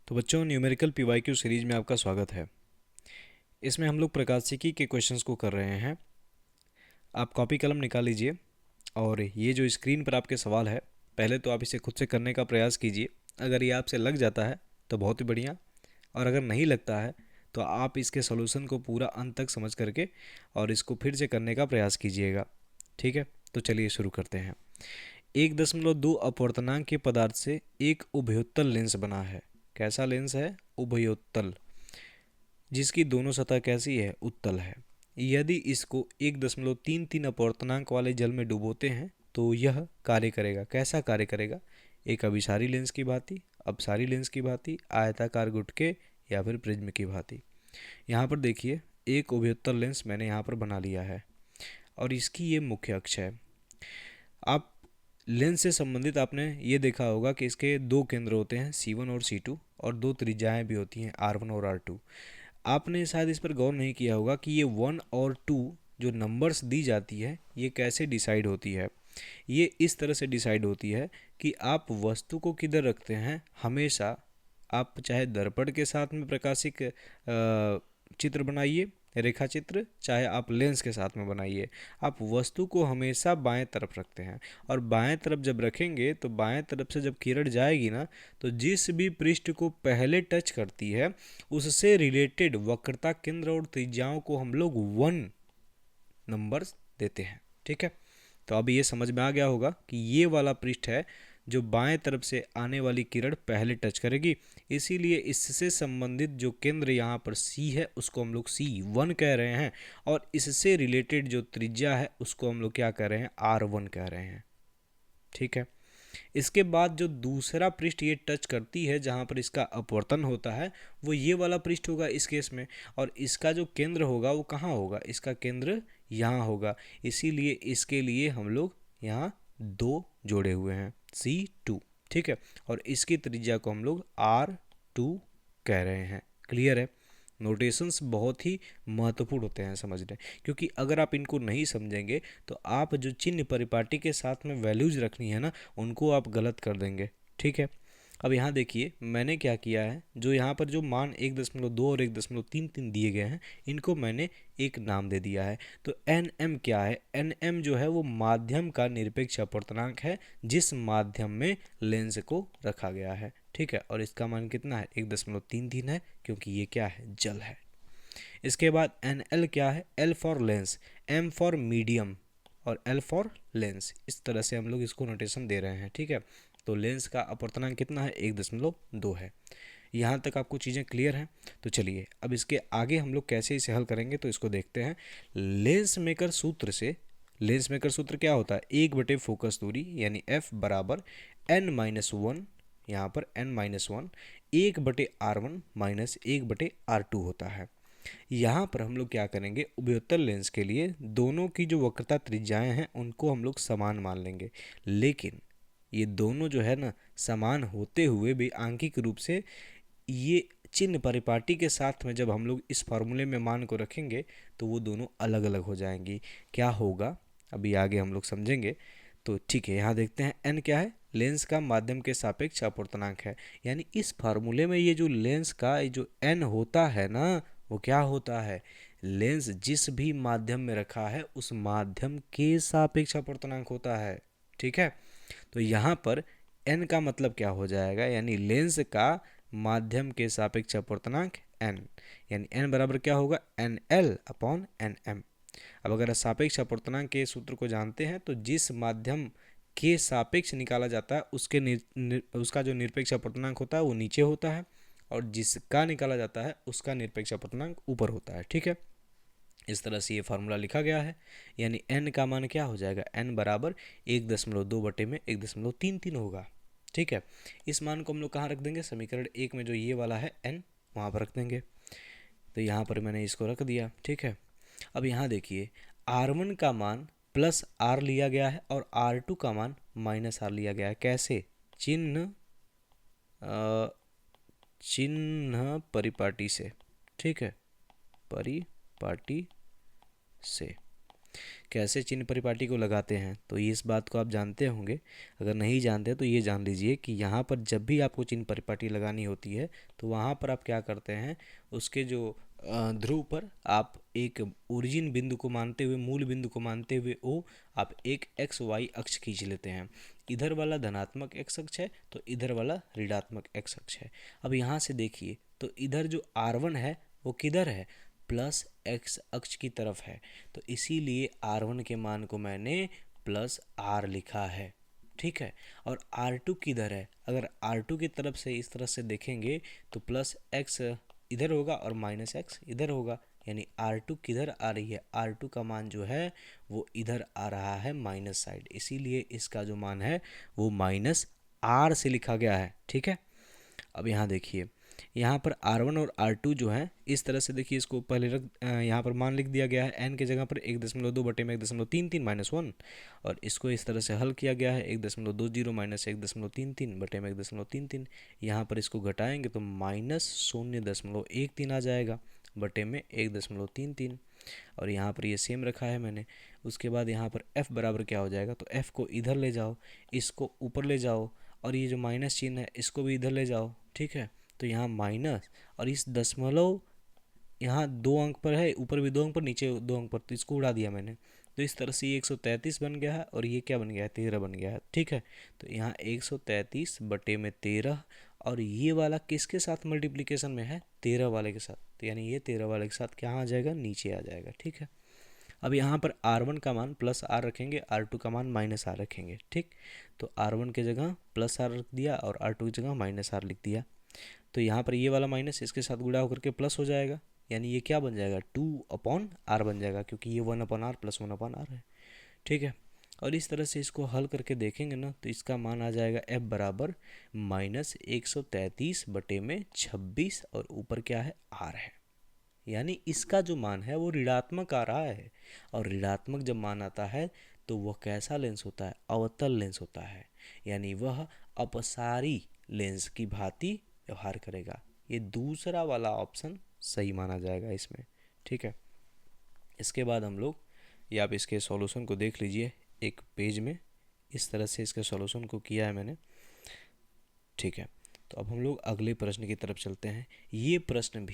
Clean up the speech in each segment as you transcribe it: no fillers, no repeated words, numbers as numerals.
तो बच्चों, numerical PYQ series में आपका स्वागत है। इसमें हम लोग प्रकाशिकी के क्वेश्चंस को कर रहे हैं। आप कॉपी कलम निकाल लीजिए और ये जो स्क्रीन पर आपके सवाल है, पहले तो आप इसे खुद से करने का प्रयास कीजिए। अगर ये आपसे लग जाता है तो बहुत ही बढ़िया, और अगर नहीं लगता है तो आप इसके सॉल्यूशन को पूरा अंत तक समझ करके और इसको फिर से करने का प्रयास कीजिएगा। ठीक है, तो चलिए शुरू करते हैं। 1.2 अपवर्तनांक के पदार्थ से एक उभयोत्तल लेंस बना है। कैसा लेंस है? उभयोत्तल, जिसकी दोनों सतह कैसी है? उत्तल है। यदि इसको 1.33 अपवर्तनांक वाले जल में डुबोते हैं तो यह कार्य करेगा। कैसा कार्य करेगा? एक अभिसारी लेंस की भांति, अपसारी लेंस की भांति, आयताकार गुटके या फिर प्रिज्म की भांति। यहाँ पर देखिए, एक उभयोत्तल लेंस मैंने यहाँ पर बना लिया है और इसकी ये मुख्य अक्ष है। आप लेंस से संबंधित आपने ये देखा होगा कि इसके दो केंद्र होते हैं, C1 और C2, और दो त्रिज्याएं भी होती हैं, R1 और R2। आपने शायद इस पर गौर नहीं किया होगा कि ये 1 और 2 जो नंबर्स दी जाती है, ये कैसे डिसाइड होती है। ये इस तरह से डिसाइड होती है कि आप वस्तु को किधर रखते हैं। हमेशा आप चाहे दर्पण के साथ में प्रकाशिक चित्र बनाइए, रेखा चित्र, चाहे आप लेंस के साथ में बनाइए, आप वस्तु को हमेशा बाएं तरफ रखते हैं। और बाएं तरफ जब रखेंगे तो बाएं तरफ से जब किरण जाएगी ना, तो जिस भी पृष्ठ को पहले टच करती है उससे रिलेटेड वक्रता केंद्र और त्रिज्याओं को हम लोग 1 नंबर्स देते हैं। ठीक है, तो अब ये समझ में आ गया होगा कि ये वाला पृष्ठ है जो बाएं तरफ से आने वाली किरण पहले टच करेगी, इसीलिए इससे संबंधित जो केंद्र यहाँ पर C है उसको हम लोग C1 कह रहे हैं, और इससे रिलेटेड जो त्रिज्या है उसको हम लोग क्या कह रहे हैं? R1 कह रहे हैं। ठीक है, इसके बाद जो दूसरा पृष्ठ ये टच करती है जहाँ पर इसका अपवर्तन होता है, वो ये वाला पृष्ठ होगा इस केस में, और इसका जो केंद्र होगा वो कहाँ होगा? इसका केंद्र यहाँ होगा। इसीलिए इसके लिए हम लोग यहाँ 2 जोड़े हुए हैं, C2। ठीक है, और इसकी त्रिज्या को हम लोग R2 कह रहे हैं। क्लियर है? नोटेशंस बहुत ही महत्वपूर्ण होते हैं समझने, क्योंकि अगर आप इनको नहीं समझेंगे तो आप जो चिन्ह परिपाटी के साथ में वैल्यूज रखनी है ना, उनको आप गलत कर देंगे। ठीक है, अब यहाँ देखिए मैंने क्या किया है, जो यहाँ पर जो मान 1.2 और 1.33 दिए गए हैं, इनको मैंने एक नाम दे दिया है। तो एन एम क्या है? एन एम जो है वो माध्यम का निरपेक्ष अपवर्तनांक है जिस माध्यम में लेंस को रखा गया है। ठीक है, और इसका मान कितना है? 1.33 है, क्योंकि ये क्या है? जल है। इसके बाद एन एल क्या है? L for lens, M for medium और एल फॉर लेंस। इस तरह से हम लोग इसको नोटेशन दे रहे हैं। ठीक है, तो लेंस का अपवर्तनांक कितना है? 1.2 है। यहाँ तक आपको चीज़ें क्लियर हैं? तो चलिए अब इसके आगे हम लोग कैसे इसे हल करेंगे तो इसको देखते हैं। लेंस मेकर सूत्र से, लेंस मेकर सूत्र क्या होता है? 1/फोकस दूरी यानी F बराबर n-1, यहाँ पर n-1 1/r1 माइनस 1/r2 होता है। यहाँ पर हम लोग क्या करेंगे? उभयोत्तल लेंस के लिए दोनों की जो वक्रता त्रिज्याएं हैं उनको हम लोग समान मान लेंगे, लेकिन ये दोनों जो है ना, समान होते हुए भी आंकिक रूप से ये चिन्ह परिपाटी के साथ में जब हम लोग इस फार्मूले में मान को रखेंगे तो वो दोनों अलग अलग हो जाएंगी। क्या होगा अभी आगे हम लोग समझेंगे। तो ठीक है, यहाँ देखते हैं एन क्या है? लेंस का माध्यम के सापेक्ष अपवर्तनांक है। यानी इस फार्मूले में ये जो लेंस का ये जो एन होता है ना, वो क्या होता है? लेंस जिस भी माध्यम में रखा है उस माध्यम के सापेक्ष अपवर्तनांक होता है। ठीक है, तो यहाँ पर n का मतलब क्या हो जाएगा? यानी लेंस का माध्यम के सापेक्ष अपवर्तनांक n, यानी n बराबर क्या होगा? NL/NM। अब अगर सापेक्ष अपवर्तनांक के सूत्र को जानते हैं तो जिस माध्यम के सापेक्ष निकाला जाता है उसका जो निरपेक्ष अपवर्तनांक होता है वो नीचे होता है, और जिसका निकाला जाता है उसका निरपेक्ष अपवर्तनांक ऊपर होता है। ठीक है, इस तरह से ये फार्मूला लिखा गया है। यानी n का मान क्या हो जाएगा? n बराबर 1.2 बटे में 1.33 होगा। ठीक है, इस मान को हम लोग कहाँ रख देंगे? समीकरण 1 में जो ये वाला है n, वहाँ पर रख देंगे। तो यहाँ पर मैंने इसको रख दिया। ठीक है, अब यहाँ देखिए R1 का मान प्लस R लिया गया है और R2 का मान माइनस R लिया गया है। कैसे? चिन्ह परिपाटी से। ठीक है, परिपाटी से। कैसे चिन्ह परिपाटी को लगाते हैं, तो ये इस बात को आप जानते होंगे। अगर नहीं जानते तो ये जान लीजिए कि यहाँ पर जब भी आपको चिन्ह परिपाटी लगानी होती है तो वहाँ पर आप क्या करते हैं, उसके जो ध्रुव पर आप एक ओरिजिन बिंदु को मानते हुए, मूल बिंदु को मानते हुए ओ आप एक एक्स वाई अक्ष खींच लेते हैं। इधर वाला धनात्मक एक्स अक्ष है तो इधर वाला ऋणात्मक एक्स अक्ष है। अब यहाँ से देखिए तो इधर जो R1 है वो किधर है, प्लस एक्स अक्ष की तरफ है, तो इसीलिए R1 के मान को मैंने प्लस R लिखा है। ठीक है, और R2 किधर है, अगर R2 की तरफ से इस तरह से देखेंगे तो प्लस एक्स इधर होगा और माइनस एक्स इधर होगा, यानी R2 किधर आ रही है, R2 का मान जो है वो इधर आ रहा है माइनस साइड, इसीलिए इसका जो मान है वो माइनस R से लिखा गया है। ठीक है, अब यहाँ देखिए, यहाँ पर R1 और R2 जो है इस तरह से देखिए, इसको पहले यहाँ पर मान लिख दिया गया है n के जगह पर 1.2 बटे में 1.33 माइनस 1, और इसको इस तरह से हल किया गया है 1.20 माइनस 1.33 बटे में 1.33। यहाँ पर इसको घटाएंगे तो माइनस 0.13 आ जाएगा बटे में 1.33, और यहाँ पर ये सेम रखा है मैंने। उसके बाद यहाँ पर f बराबर क्या हो जाएगा, तो f को इधर ले जाओ, इसको ऊपर ले जाओ, और ये जो माइनस चिन्ह है इसको भी इधर ले जाओ। ठीक है, तो यहाँ माइनस, और इस दशमलव यहाँ 2 अंक पर है, ऊपर भी 2 अंक पर, नीचे 2 अंक पर, तो इसको उड़ा दिया मैंने, तो इस तरह से ये 133 बन गया है, और ये क्या बन गया है, 13 बन गया है। ठीक है, तो यहाँ 133 बटे में 13, और ये वाला किसके साथ मल्टीप्लिकेशन में है, 13 वाले के साथ, तो यानी ये 13 वाले के साथ क्या आ जाएगा, नीचे आ जाएगा। ठीक है, अब यहाँ पर R1 का मान प्लस R रखेंगे, R2 का मान माइनस R रखेंगे। ठीक, तो R1 की जगह प्लस R रख दिया और R2 की जगह माइनस R लिख दिया, तो यहाँ पर ये वाला माइनस इसके साथ गुणा होकर के प्लस हो जाएगा, यानी ये क्या बन जाएगा, 2/R बन जाएगा, क्योंकि ये 1/R प्लस 1/R है। ठीक है, और इस तरह से इसको हल करके देखेंगे ना तो इसका मान आ जाएगा f बराबर माइनस 133 बटे में 26, और ऊपर क्या है, R है, यानी इसका जो मान है वो ऋणात्मक आ रहा है, और ऋणात्मक जब मान आता है तो वह कैसा लेंस होता है, अवतल लेंस होता है, यानी वह अपसारी लेंस की भांति व्यवहार करेगा। ये दूसरा वाला ऑप्शन सही माना जाएगा इसमें। ठीक है, इसके बाद हम लोग, या आप इसके सॉल्यूशन को देख लीजिए एक पेज में, इस तरह से इसके सॉल्यूशन को किया है मैंने। ठीक है, तो अब हम लोग अगले प्रश्न की तरफ चलते हैं। ये प्रश्न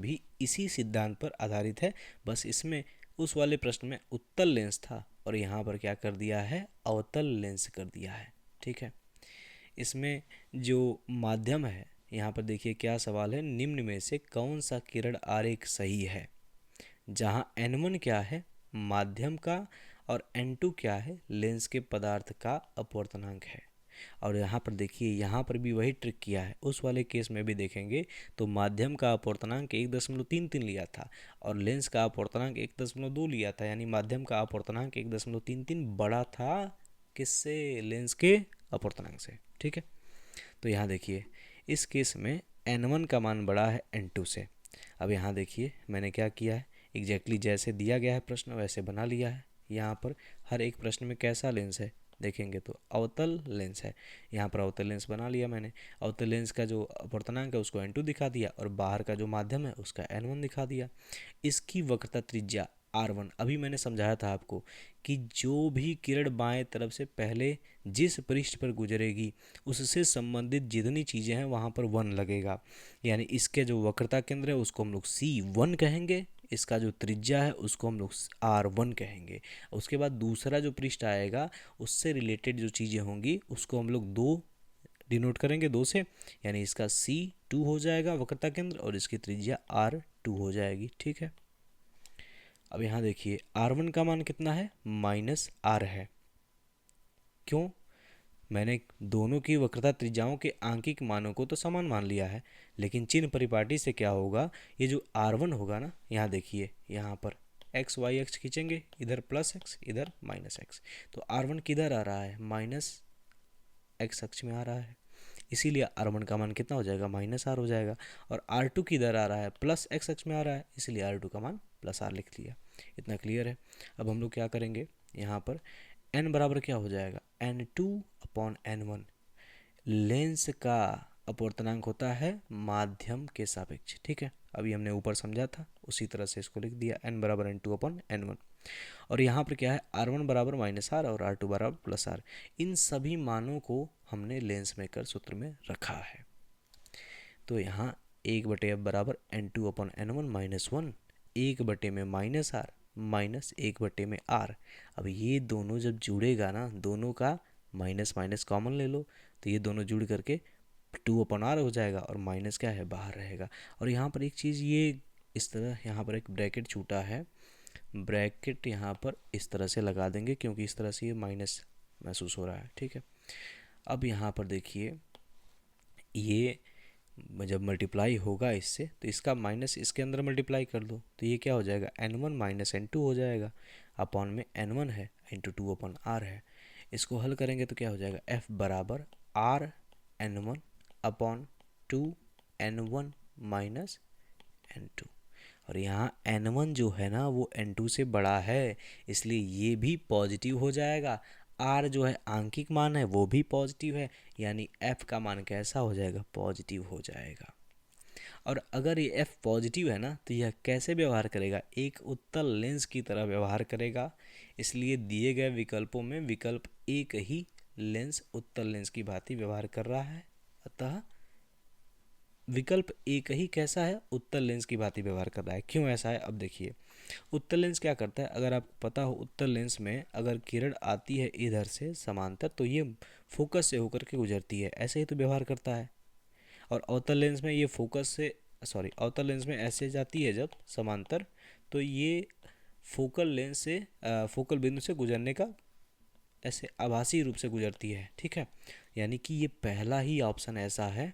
भी इसी सिद्धांत पर आधारित है, बस इसमें उस वाले प्रश्न में उत्तल लेंस था और यहाँ पर क्या कर दिया है, अवतल लेंस कर दिया है। ठीक है, इसमें जो माध्यम है, यहाँ पर देखिए क्या सवाल है, निम्न में से कौन सा किरण आरेख सही है, जहाँ n1 क्या है, माध्यम का, और n2 क्या है, लेंस के पदार्थ का अपवर्तनांक है। और यहाँ पर देखिए, यहाँ पर भी वही ट्रिक किया है, उस वाले केस में भी देखेंगे तो माध्यम का अपवर्तनांक 1.33 लिया था और लेंस का अपवर्तनांक 1.2 लिया था, यानी माध्यम का अपवर्तनांक 1.33 बड़ा था किससे, लेंस के अपवर्तनांक से। ठीक है, तो यहाँ देखिए इस केस में n1 का मान बड़ा है n2 से। अब यहाँ देखिए मैंने क्या किया है, एग्जैक्टली जैसे दिया गया है प्रश्न वैसे बना लिया है। यहाँ पर हर एक प्रश्न में कैसा लेंस है देखेंगे तो अवतल लेंस है, यहाँ पर अवतल लेंस बना लिया मैंने। अवतल लेंस का जो अपवर्तनांक है उसको n2 दिखा दिया और बाहर का जो माध्यम है उसका n1 दिखा दिया। इसकी वक्रता त्रिज्या R1, अभी मैंने समझाया था आपको कि जो भी किरण बाएं तरफ से पहले जिस पृष्ठ पर गुजरेगी उससे संबंधित जितनी चीज़ें हैं वहाँ पर 1 लगेगा, यानी इसके जो वक्रता केंद्र है उसको हम लोग C1 कहेंगे, इसका जो त्रिज्या है उसको हम लोग R1 कहेंगे। उसके बाद दूसरा जो पृष्ठ आएगा उससे रिलेटेड जो चीज़ें होंगी उसको हम लोग 2 डिनोट करेंगे, 2 से, यानी इसका C2 हो जाएगा वक्रता केंद्र और इसकी त्रिज्या R2 हो जाएगी। ठीक है, अब यहाँ देखिए R1 का मान कितना है, -R है। क्यों, मैंने दोनों की वक्रता त्रिज्याओं के आंकिक मानों को तो समान मान लिया है, लेकिन चिन्ह परिपाटी से क्या होगा, ये जो R1 होगा ना, यहाँ देखिए यहाँ पर एक्स वाई एक्स खींचेंगे, इधर प्लस एक्स इधर माइनस एक्स, तो R1 किधर आ रहा है, माइनस एक्स अक्ष में आ रहा है, इसीलिए R1 का मान कितना हो जाएगा, -R हो जाएगा। और R2 किधर आ रहा है, प्लस एक्स अक्ष में आ रहा है, इसीलिए R2 का मान +R लिख लिया। इतना क्लियर है। अब हम लोग क्या करेंगे, यहाँ पर n बराबर क्या हो जाएगा, n2/n1, लेंस का अपवर्तनांक होता है माध्यम के सापेक्ष। ठीक है, अभी हमने ऊपर समझा था, उसी तरह से इसको लिख दिया, n बराबर n2 अपॉन n1। और यहाँ पर क्या है, R1 बराबर माइनस आर और R2 बराबर प्लस आर। इन सभी मानों को हमने लेंस मेकर सूत्र में रखा है। तो यहाँ 1/f बराबर n2 अपॉन n1 माइनस 1, 1/, में माइनस आर माइनस 1/, में आर। अब ये दोनों जब जुड़ेगा ना, दोनों का माइनस माइनस कॉमन ले लो, तो ये दोनों जुड़ करके 2/r हो जाएगा और माइनस क्या है, बाहर रहेगा। और यहाँ पर एक चीज़, ये इस तरह यहाँ पर एक ब्रैकेट छूटा है, ब्रैकेट यहाँ पर इस तरह से लगा देंगे क्योंकि इस तरह से ये माइनस महसूस हो रहा है। ठीक है, अब यहाँ पर देखिए, ये जब मल्टीप्लाई होगा इससे, तो इसका माइनस इसके अंदर मल्टीप्लाई कर दो, तो ये क्या हो जाएगा, n1 माइनस n2 हो जाएगा। अपॉन में n1 है, इंटू 2 अपॉन r है। इसको हल करेंगे तो क्या हो जाएगा, f बराबर r n1 upon 2 n1 minus n2। और यहाँ n1 जो है ना वो n2 से बड़ा है, इसलिए ये भी पॉजिटिव हो जाएगा। r जो है आंकिक मान है वो भी पॉजिटिव है, यानी f का मान कैसा हो जाएगा, पॉजिटिव हो जाएगा। और अगर ये f पॉजिटिव है ना, तो यह कैसे व्यवहार करेगा, एक उत्तल लेंस की तरह व्यवहार करेगा। इसलिए दिए गए विकल्पों में विकल्प एक ही लेंस उत्तल लेंस की भांति व्यवहार कर रहा है। अतः विकल्प एक ही कैसा है, उत्तल लेंस की भांति व्यवहार कर रहा है। क्यों ऐसा है, अब देखिए, उत्तल लेंस क्या करता है, अगर आपको पता हो, उत्तल लेंस में अगर किरण आती है इधर से समांतर, तो ये फोकस से होकर के गुजरती है, ऐसे ही तो व्यवहार करता है। और अवतल लेंस में ये फोकस से, सॉरी, अवतल लेंस में ऐसे जाती है जब समांतर, तो ये फोकल लेंस से फोकल बिंदु से गुजरने का ऐसे आभासी रूप से गुजरती है। ठीक है, यानी कि ये पहला ही ऑप्शन ऐसा है,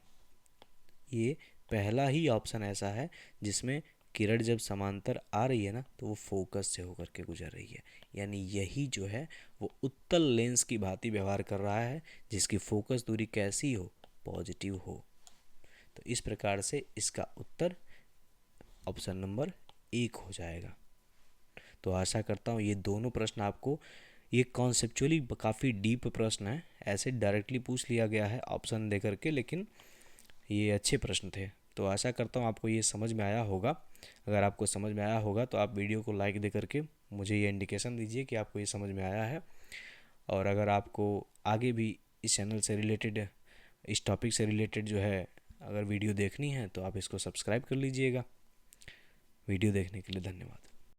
ये पहला ही ऑप्शन ऐसा है जिसमें किरण जब समांतर आ रही है ना, तो वो फोकस से होकर के गुजर रही है। यानी यही जो है वो उत्तल लेंस की भांति व्यवहार कर रहा है, जिसकी फोकस दूरी कैसी हो, पॉजिटिव हो। तो इस प्रकार से इसका उत्तर ऑप्शन नंबर 1 हो जाएगा। तो आशा करता हूँ ये दोनों प्रश्न आपको, ये कॉन्सेप्चुअली काफ़ी डीप प्रश्न है, ऐसे डायरेक्टली पूछ लिया गया है ऑप्शन दे करके, लेकिन ये अच्छे प्रश्न थे। तो आशा करता हूँ आपको ये समझ में आया होगा। अगर आपको समझ में आया होगा तो आप वीडियो को लाइक दे करके मुझे ये इंडिकेशन दीजिए कि आपको ये समझ में आया है। और अगर आपको आगे भी इस चैनल से रिलेटेड, इस टॉपिक से रिलेटेड जो है अगर वीडियो देखनी है, तो आप इसको सब्सक्राइब कर लीजिएगा। वीडियो देखने के लिए धन्यवाद।